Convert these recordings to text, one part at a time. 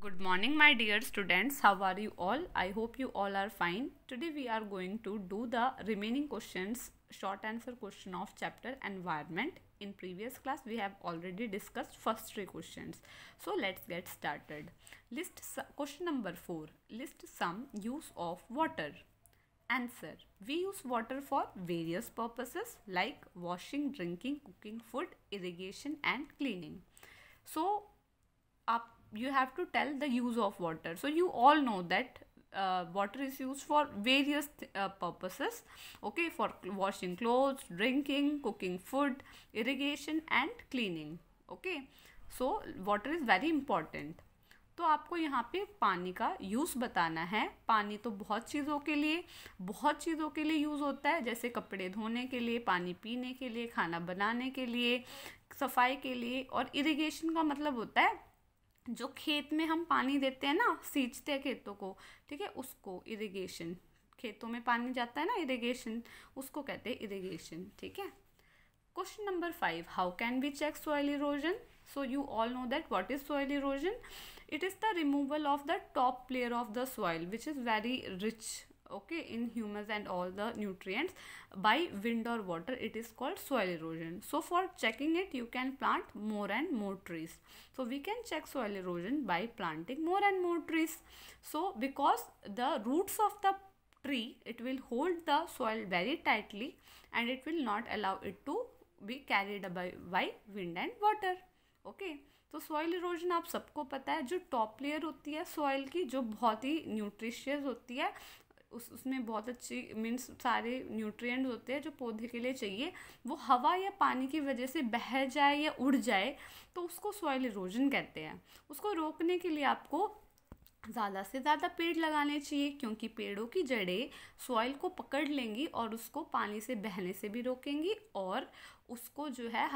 Good morning, my dear students. How are you all? I hope you all are fine. Today we are going to do the remaining questions, short answer question of chapter environment. In previous class, we have already discussed first three questions. So let's get started. Question number 4. List some use of water. Answer. We use water for various purposes like washing, drinking, cooking food, irrigation and cleaning. So, you have to tell the use of water. So you all know that water is used for various purposes, okay, for washing clothes, drinking, cooking food, irrigation and cleaning, okay. So water is very important. तो आपको यहाँ पे पानी का use बताना है. पानी तो बहुत चीज़ों के लिए यूज़ होता है, जैसे कपड़े धोने के लिए, पानी पीने के लिए, खाना बनाने के लिए, सफाई के लिए. और इरिगेशन का मतलब होता है जो खेत में हम पानी देते हैं ना, सींचते हैं खेतों को, ठीक है, उसको इरिगेशन. खेतों में पानी जाता है ना, इरिगेशन, उसको कहते हैं इरिगेशन, ठीक है. Question number 5. How can we check soil erosion? So you all know that what is soil erosion? It is the removal of the top layer of the soil, which is very rich, okay, in humus and all the nutrients, by wind or water. It is called soil erosion. So for checking it, you can plant more and more trees. So we can check soil erosion by planting more and more trees. So because the roots of the tree, it will hold the soil very tightly and it will not allow it to be carried by wind and water, okay. तो soil erosion आप सबको पता है, जो top layer होती है soil की, जो बहुत ही न्यूट्रिशियस होती है, उसमें बहुत अच्छी मीन्स सारे न्यूट्रिएंट्स होते हैं जो पौधे के लिए चाहिए, वो हवा या पानी की वजह से बह जाए या उड़ जाए तो उसको सॉइल इरोजन कहते हैं. उसको रोकने के लिए आपको ज़्यादा से ज़्यादा पेड़ लगाने चाहिए, क्योंकि पेड़ों की जड़ें सॉइल को पकड़ लेंगी और उसको पानी से बहने से भी रोकेंगी और उसको जो है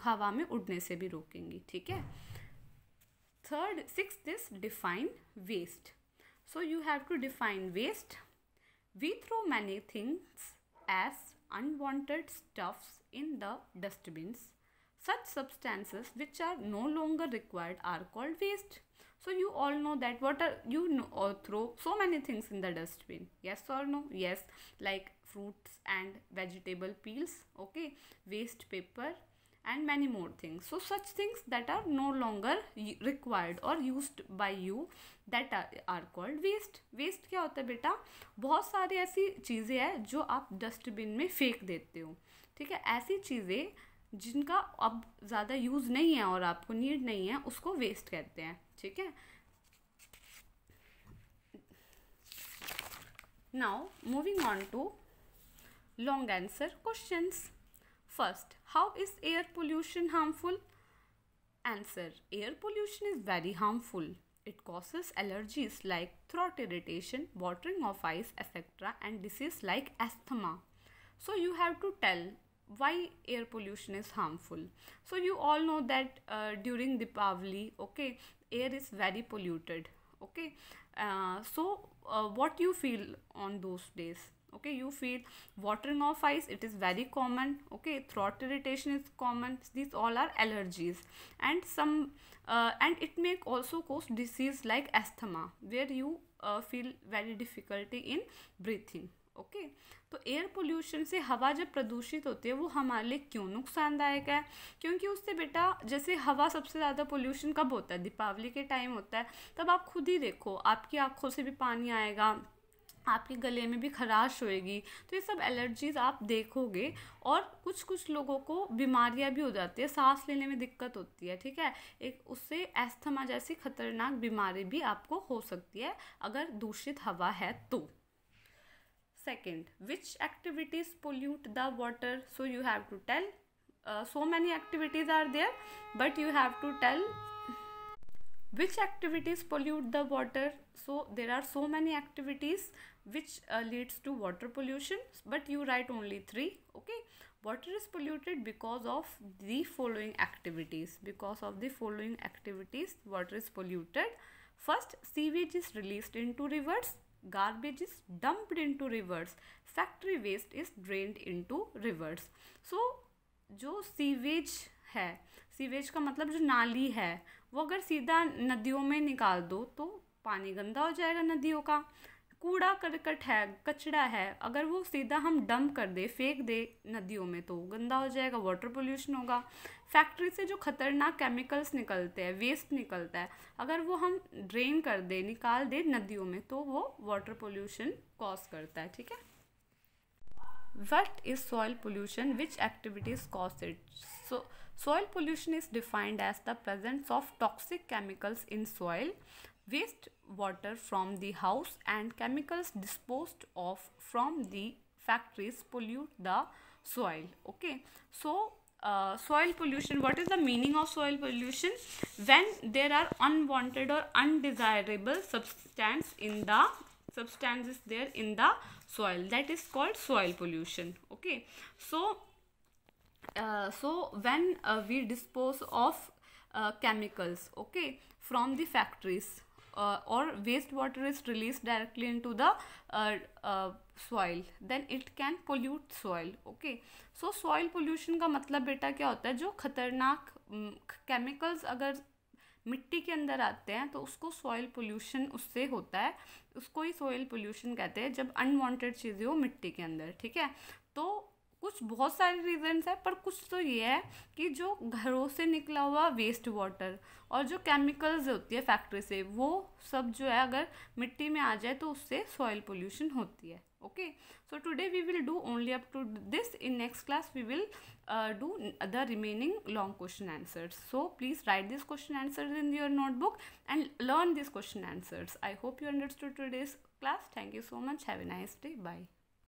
हवा में उड़ने से भी रोकेंगी, ठीक है. Sixth is define waste. So you have to define waste. We throw many things as unwanted stuffs in the dustbins. Such substances which are no longer required are called waste. So you all know that throw so many things in the dustbin. Yes or no? Yes, like fruits and vegetable peels, okay, waste paper and many more things. So such things that are no longer required or used by you, that are called waste. Waste क्या होता है बेटा? बहुत सारी ऐसी चीज़ें हैं जो आप डस्टबिन में फेंक देते हो, ठीक है. ऐसी चीज़ें जिनका अब ज़्यादा यूज़ नहीं है और आपको नीड नहीं है, उसको वेस्ट कहते हैं, ठीक है. Now moving on to long answer questions. First, how is air pollution harmful? Answer. Air pollution is very harmful. It causes allergies like throat irritation, watering of eyes, etc. and disease like asthma. So you have to tell why air pollution is harmful. So you all know that during Deepavali, okay, air is very polluted, okay. What you feel on those days? Okay, you feel watering of eyes, it is very common, okay, throat irritation is common. These all are allergies, and and it may also cause disease like asthma, where you feel very difficulty in breathing, okay. तो air pollution से हवा जब प्रदूषित होती है वो हमारे लिए क्यों नुकसानदायक है? क्योंकि उससे बेटा, जैसे हवा सबसे ज़्यादा पोल्यूशन कब होता है? दीपावली के टाइम होता है. तब आप खुद ही देखो, आपकी आँखों से भी पानी आएगा, आपके गले में भी खराश होएगी, तो ये सब एलर्जीज आप देखोगे. और कुछ लोगों को बीमारियां भी हो जाती है, सांस लेने में दिक्कत होती है, ठीक है. एक उससे एस्थमा जैसी खतरनाक बीमारी भी आपको हो सकती है अगर दूषित हवा है तो. Second, which activities pollute the water? So you have to tell. So many activities are there, but you have to tell which activities pollute the water. So there are so many activities which leads to water pollution, but you write only 3, okay. Water is polluted because of the following activities. Because of the following activities, water is polluted. First, sewage is released into rivers. Garbage is dumped into rivers. Factory waste is drained into rivers. So जो sewage है, sewage का मतलब जो नाली है वो अगर सीधा नदियों में निकाल दो तो पानी गंदा हो जाएगा नदियों का। कूड़ा करकट है, कचरा है, अगर वो सीधा हम डंप कर दे, फेंक दे नदियों में तो गंदा हो जाएगा, वाटर पोल्यूशन होगा। फैक्ट्री से जो खतरनाक केमिकल्स निकलते हैं, वेस्ट निकलता है, अगर वो हम ड्रेन कर दे, निकाल दे नदियों में तो वो वाटर पोल्यूशन कॉज करता है। ठीक है। What is soil pollution? Which activities cause it? So, soil pollution is defined as the presence of toxic chemicals in soil, waste water from the house, and chemicals disposed of from the factories pollute the soil. Okay. So, soil pollution, what is the meaning of soil pollution? When there are unwanted or undesirable substances there in the soil, that is called soil pollution. Okay. So when we dispose of chemicals, okay, from the factories, or wastewater is released directly into the soil, then it can pollute soil. Okay. So soil pollution का मतलब बेटा क्या होता है? जो खतरनाक chemicals अगर मिट्टी के अंदर आते हैं तो उसको सॉइल पोल्यूशन उससे होता है, उसको ही सॉइल पोल्यूशन कहते हैं, जब अनवांटेड चीज़ें हो मिट्टी के अंदर। ठीक है। तो कुछ बहुत सारे रीजंस है, पर कुछ तो ये है कि जो घरों से निकला हुआ वेस्ट वाटर और जो केमिकल्स होती है फैक्ट्री से, वो सब जो है अगर मिट्टी में आ जाए तो उससे सॉइल पोल्यूशन होती है। Okay, so today we will do only up to this. In next class we will do the remaining long question answers. So please write these question answers in your notebook and learn these question answers. I hope you understood today's class. Thank you so much. Have a nice day. Bye.